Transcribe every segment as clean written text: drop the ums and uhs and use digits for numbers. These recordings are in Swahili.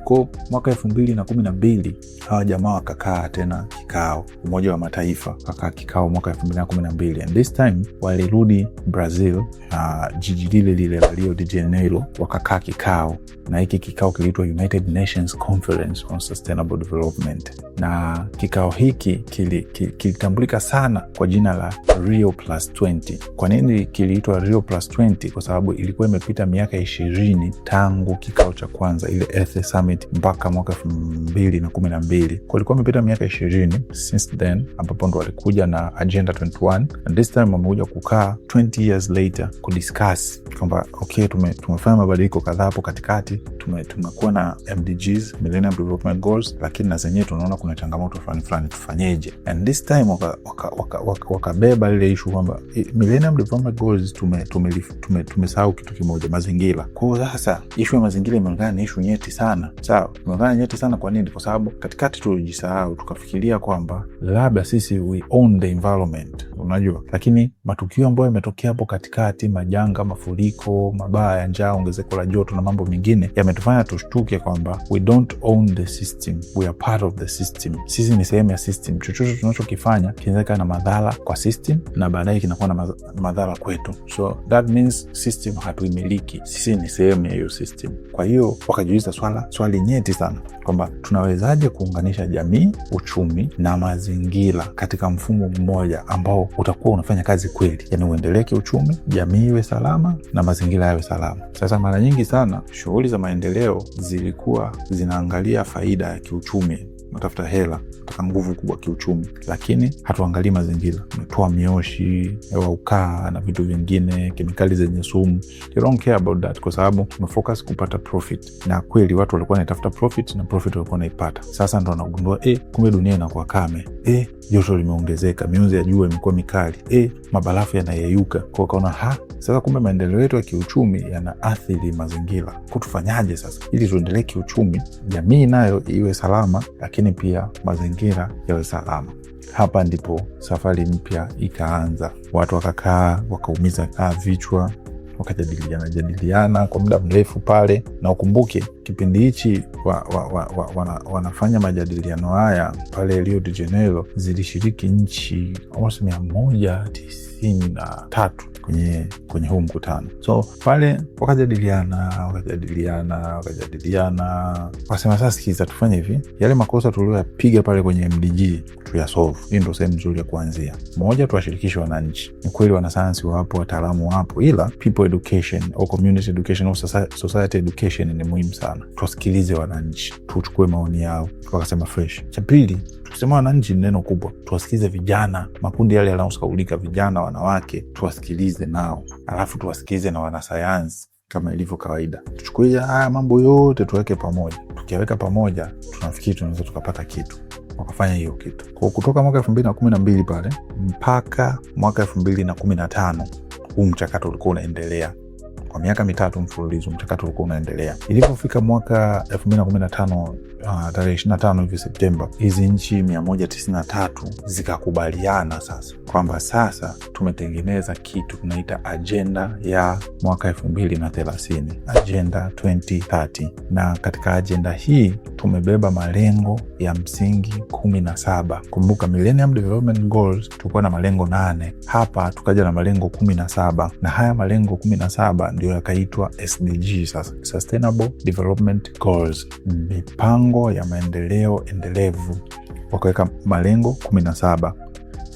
Kwa mwaka 2012 hawa jamaa wakakaa tena kikao, Umoja wa Mataifa wakakaa kikao mwaka 2012, and this time walirudi Brazil na jiji lile la Rio de Janeiro, wakakaa kikao, na hiki kikao kiliitwa United Nations Conference on Sustainable Development. Na kikao hiki kilitambulika sana kwa jina la Rio Plus 20. Kwa nini kiliitwa Rio Plus 20? Kwa sababu ilikuwa imepita miaka 20 tangu kikao cha kwanza, ile Earth Summit, mpaka mwaka 2012. Kwa ilikuwa imepita miaka 20 since then, ambapo ndo walikuja na Agenda 21, and this time wamekuja kukaa 20 years later kudiscuss kwamba okay, tumefanya mabadiliko kadhaa hapo katikati, tumekuwa na MDGs, Millennium Development Goals, lakini na zenyewe tunaona kuna changamoto fulani, tufanyeje? And this time wakabeba ile issue kwamba Millennium Development Goals tumesahau kitu kimoja, mazingira. Kwa sasa issue ya mazingira imeonekana ni issue nyeti sana. Sawa, imeonekana nyeti sana. Kwa nini? Kwa sababu katikati tulijisahau, tukafikiria kwamba labda sisi we own the environment, unajua. Lakini matukio ambayo yametokea hapo katikati, majanga, mafuriko, mabaya ya njaa, ongezeko la joto na mambo mengine, yametufanya tushtuke kwamba we don't own the system, we are part of the system. Sisi ni sehemu ya system. Chochote tunachokifanya kinaweza na madhara kwa system na baadaye kinakuwa na madhara kwetu. So that means system hatuimiliki, sisi ni sehemu ya hiyo system. Kwa hiyo wakajiuliza swali nyeti sana kwamba tunawezaje kuunganisha jamii, uchumi na mazingira katika mfumo mmoja ambao utakuwa unafanya kazi kweli, yani uendelee kiuchumi, jamii iwe salama na mazingira yawe salama. Sasa mara nyingi sana shughuli za maendeleo zilikuwa zinaangalia faida ya kiuchumi, natafuta hela, nataka nguvu kubwa kiuchumi, lakini hatuangalii mazingira. Tunatoa mioshi, hewa ukaa na vitu vingine, kemikali zenye sumu. You don't care about that, kwa sababu tumefocus kupata profit. Na kweli watu walikuwa wanatafuta profit na profit walikuwa wanaipata. Sasa ndo wanagundua kumbe dunia inakuwa kame, joto limeongezeka, mionzi ya jua imekuwa mikali, mabarafu yanayeyuka. Kwa kaona sasa kumbe maendeleo yetu ya kiuchumi yanaathiri mazingira. Kutufanyaje sasa ili tuendelee kiuchumi, jamii nayo iwe salama, lakini pia mazingira yawe salama? Hapa ndipo safari mpya ikaanza. Watu wakakaa, wakaumiza vichwa, wakajadiliana kwa muda mrefu pale. Na ukumbuke kipindi hichi wanafanya majadiliano haya pale Rio de Janeiro, zilishiriki nchi almost 193 kwenye huu mkutano. So pale wakajadiliana, wakasema sasa sikiza, tufanye hivi, yale makosa tulioyapiga pale kwenye MDG tuyasolve. Hii ndio sehemu nzuri ya kuanzia. Moja, tuwashirikishe wananchi. Ni kweli wanasayansi wapo, wataalamu wapo, ila people education au community education au society education ni muhimu sana. Tuwasikilize wananchi, tuchukue maoni yao. Wakasema fresh. Cha pili, tukisema wananchi ni neno kubwa, tuwasikilize vijana, makundi yale yanayosaulika, vijana, wanawake, tuwasikilize nao. Alafu tuwasikilize na wanasayansi kama ilivyo kawaida. Tuchukue haya mambo yote tuweke pamoja. Tukiweka pamoja, tunafikiri tunaweza tukapata kitu. Wakafanya hiyo kitu. Kwa kutoka mwaka 2012 pale mpaka mwaka 2015 huu mchakato ulikuwa unaendelea. Kwa miaka 3 mfululizo mchakato ulikuwa unaendelea. Ilipofika mwaka 2015 tarehe 25 hivi Septemba, hizi nchi 193 zikakubaliana sasa kwamba sasa tumetengeneza kitu tunaita agenda ya mwaka 2030, Agenda 2030. Na katika agenda hii tumebeba malengo ya msingi 17. Kumbuka Millennium Development Goals tulikuwa na malengo 8. Hapa tukaja na malengo 17, na haya malengo 17 ndio yakaitwa SDG sasa, Sustainable Development Goals, mipango ya maendeleo endelevu. Wakaweka malengo 17,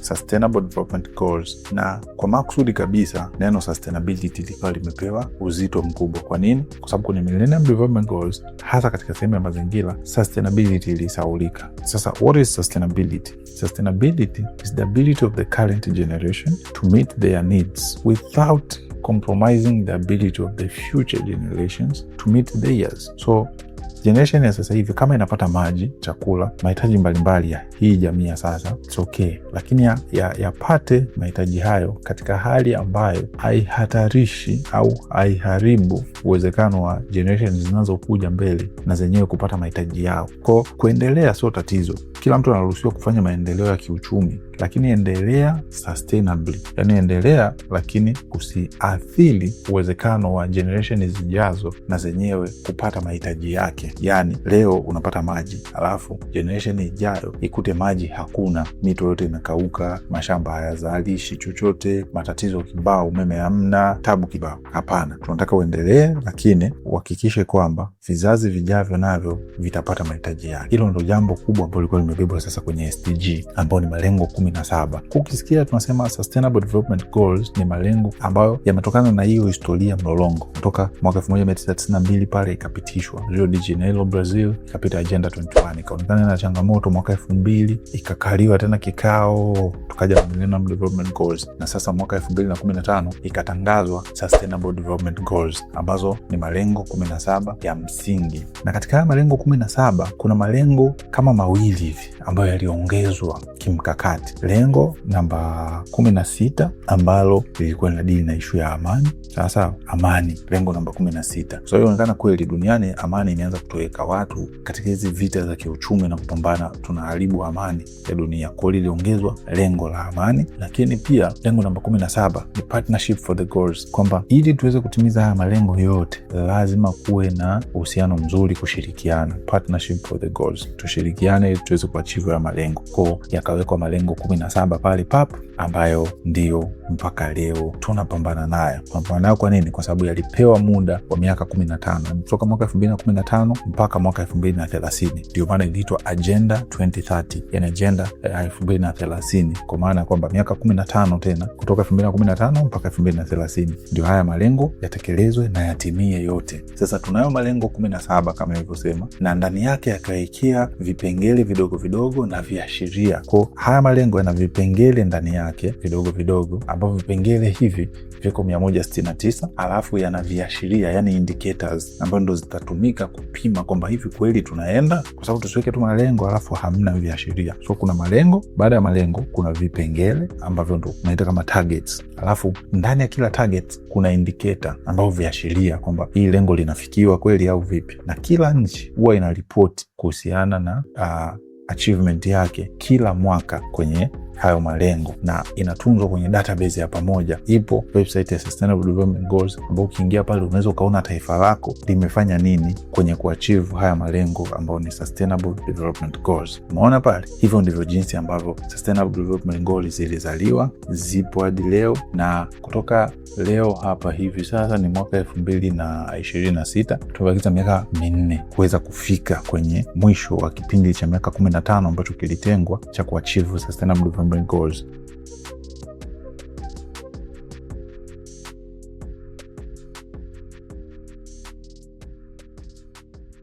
Sustainable Development Goals, na kwa makusudi kabisa neno sustainability likawa limepewa uzito mkubwa. Kwa nini? Kwa sababu kwenye Millennium Development Goals, hasa katika sehemu ya mazingira, sustainability ilisahaulika. Sasa what is sustainability? Sustainability is the ability of the current generation to meet their needs without compromising the ability of the future generations to meet theirs. So generation ya sasa hivi kama inapata maji, chakula, mahitaji mbalimbali ya hii jamii ya sasa, it's okay, lakini yapate mahitaji hayo katika hali ambayo haihatarishi au haiharibu uwezekano wa generations zinazokuja mbele na zenyewe kupata mahitaji yao. Kwa kuendelea sio tatizo. Kila mtu anaruhusiwa kufanya maendeleo ya kiuchumi, lakini endelea sustainably, yani endelea lakini usiathiri uwezekano wa generation zijazo na zenyewe kupata mahitaji yake. Yani leo unapata maji, alafu generation ijayo ikute maji hakuna, mito yote imekauka, mashamba hayazalishi chochote, matatizo kibao, umeme hamna, tabu kibao. Hapana, tunataka uendelee, lakini uhakikishe kwamba vizazi vijavyo navyo vitapata mahitaji yake. Hilo ndo jambo kubwa ambalo lilikuwa limebebwa sasa kwenye SDG, ambao ni malengo 17. Ukisikia tunasema Sustainable Development Goals, ni malengo ambayo yametokana na hiyo historia mlolongo kutoka mwaka 1992 pale ikapitishwa Rio de Janeiro, Brazil, ikapita Agenda 21, ikaonekana na changamoto mwaka 2000, ikakaliwa tena kikao, tukaja na Millennium Development Goals, na sasa mwaka 2015 ikatangazwa Sustainable Development Goals, ambazo ni malengo 17 ya msingi. Na katika haya malengo 17 kuna malengo kama mawili hivi ambayo yaliongezwa kimkakati. Lengo namba 16 ambalo lilikuwa linadili na ishu ya amani. Sasa amani, lengo namba 16. So hiyo inaonekana kweli duniani amani imeanza kutoweka, watu katika hizi vita za kiuchumi na kupambana tunaharibu amani ya dunia. Kwa hiyo liliongezwa lengo la amani, lakini pia lengo namba 17 ni partnership for the goals, kwamba ili tuweze kutimiza haya malengo yote lazima kuwe na uhusiano mzuri, kushirikiana, partnership for the goals, tushirikiane ili tuweze kuachieve haya malengo. Kwa yakawekwa malengo 17 pale ambayo ndio mpaka leo tunapambana nayo. Tunapambana nayo kwa nini? Kwa sababu yalipewa muda wa miaka 15, kutoka mwaka 2015 mpaka mwaka 2030. Ndio maana iliitwa Agenda 2030, yani agenda 2030, kwa maana kwamba miaka 15 tena, kutoka 2015 mpaka 2030 ndio haya malengo yatekelezwe na yatimie yote. Sasa tunayo malengo 17 kama nilivyosema, na ndani yake yakawekea vipengele vidogo vidogo na viashiria. Kwa haya malengo yana vipengele ndani yake vidogo vidogo, ambavyo vipengele hivi viko 169, alafu yana viashiria, yani indicators, ambazo ndo zitatumika kupima kwamba hivi kweli tunaenda, kwa sababu tusiweke tu malengo alafu hamna viashiria. So kuna malengo, baada ya malengo kuna vipengele ambavyo ndo tunaita kama targets, alafu ndani ya kila target kuna indicator ambavyo viashiria kwamba hii lengo linafikiwa kweli au vipi. Na kila nchi huwa ina report kuhusiana na achievement yake kila mwaka kwenye hayo malengo, na inatunzwa kwenye database ya pamoja. Ipo website ya Sustainable Development Goals, ambapo ukiingia pale unaweza ukaona taifa lako limefanya nini kwenye kuachieve haya malengo ambayo ni Sustainable Development Goals. Umeona pale? Hivyo ndivyo jinsi ambavyo Sustainable Development Goals zilizaliwa, zipo hadi leo, na kutoka leo hapa hivi sasa ni mwaka 2026, tumebakiza miaka 4 kuweza kufika kwenye mwisho wa kipindi cha miaka 15 ambacho kilitengwa cha kuachieve Sustainable Development Goals.